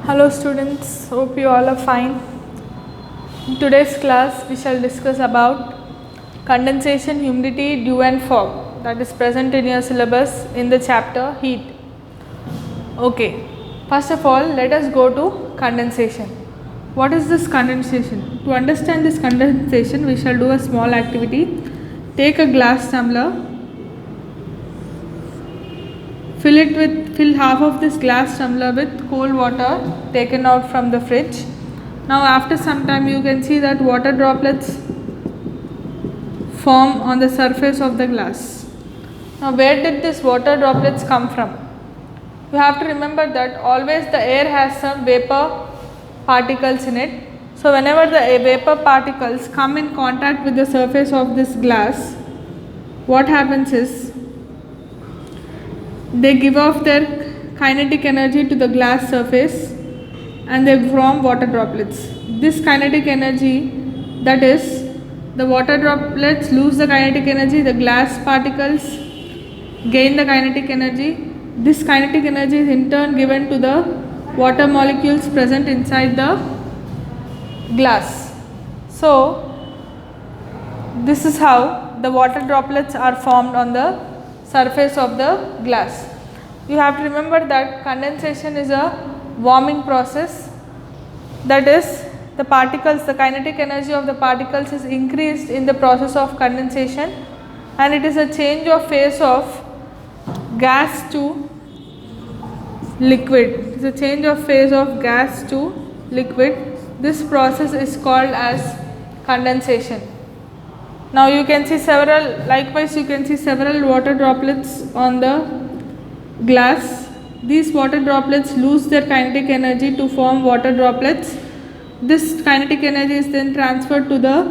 Hello students, hope you all are fine. In today's class we shall discuss about condensation, humidity, dew and fog that is present in your syllabus in the chapter heat. Okay, first of all let us go to condensation. What is this condensation? To understand this condensation we shall do a small activity. Take a glass tumbler, fill half of this glass tumbler with cold water taken out from the fridge. Now after some time you can see that water droplets form on the surface of the glass. Now where did these water droplets come from? You have to remember that always the air has some vapor particles in it. So whenever the vapor particles come in contact with the surface of this glass, what happens is they give off their kinetic energy to the glass surface and they form water droplets. This kinetic energy, that is, the water droplets lose the kinetic energy, the glass particles gain the kinetic energy. This kinetic energy is in turn given to the water molecules present inside the glass. So, this is how the water droplets are formed on the surface of the glass. You have to remember that condensation is a warming process, that is the kinetic energy of the particles is increased in the process of condensation, and it is a change of phase of gas to liquid. It is a change of phase of gas to liquid. This process is called as condensation. Now you can see likewise you can see several water droplets on the glass. These water droplets lose their kinetic energy to form water droplets. This kinetic energy is then transferred to the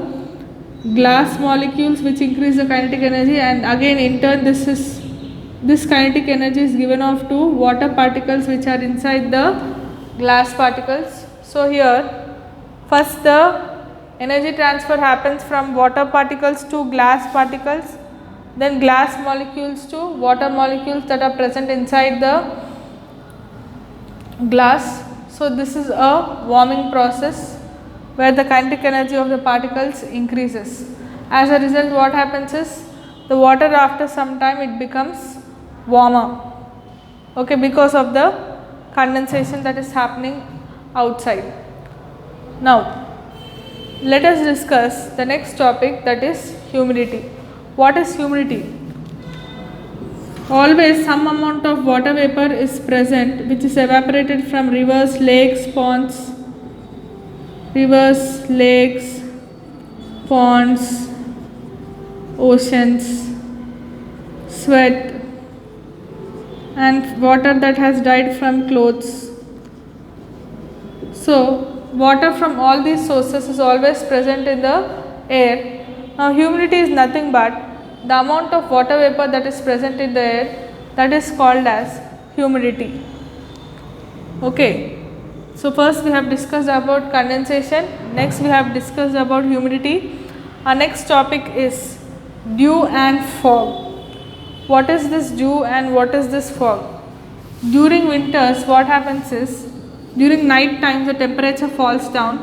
glass molecules which increase the kinetic energy, and again in turn this kinetic energy is given off to water particles which are inside the glass particles. So here first the energy transfer happens from water particles to glass particles, then glass molecules to water molecules that are present inside the glass. So this is a warming process where the kinetic energy of the particles increases. As a result, what happens is the water after some time it becomes warmer, okay, because of the condensation that is happening outside. Now let us discuss the next topic, that is humidity. What is humidity? Always some amount of water vapor is present which is evaporated from rivers, lakes, ponds, oceans, sweat and water that has died from clothes. So water from all these sources is always present in the air. Now humidity is nothing but the amount of water vapor that is present in the air, that is called as humidity. Okay, so first we have discussed about condensation, next we have discussed about humidity. Our next topic is dew and fog. What is this dew and what is this fog? During winters what happens is, during night time the temperature falls down.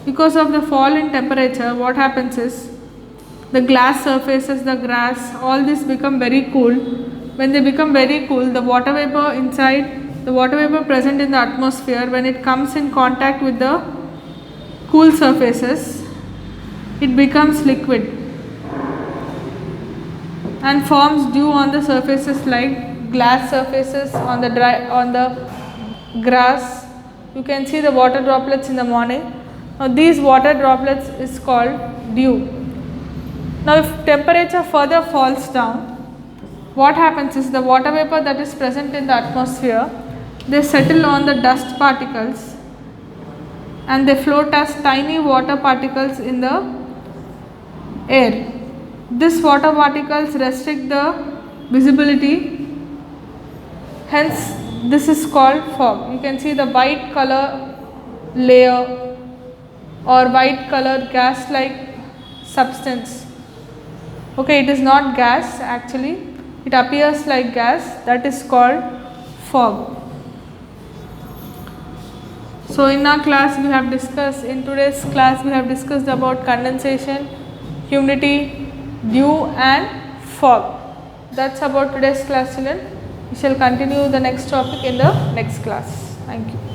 Because of the fall in temperature, what happens is the glass surfaces, the grass, all this become very cool. When they become very cool, the water vapor present in the atmosphere, when it comes in contact with the cool surfaces, it becomes liquid and forms dew on the surfaces like glass surfaces, on the grass. You can see the water droplets in the morning. Now these water droplets is called dew. Now if temperature further falls down, what happens is the water vapor that is present in the atmosphere, they settle on the dust particles and they float as tiny water particles in the air. These water particles restrict the visibility, hence this is called fog. You can see the white color layer or white color gas like substance. Okay, it is not gas actually, it appears like gas, that is called fog. So in our class we have discussed, in today's class we have discussed about condensation, humidity, dew and fog. That's about today's class, children. We shall continue the next topic in the next class. Thank you.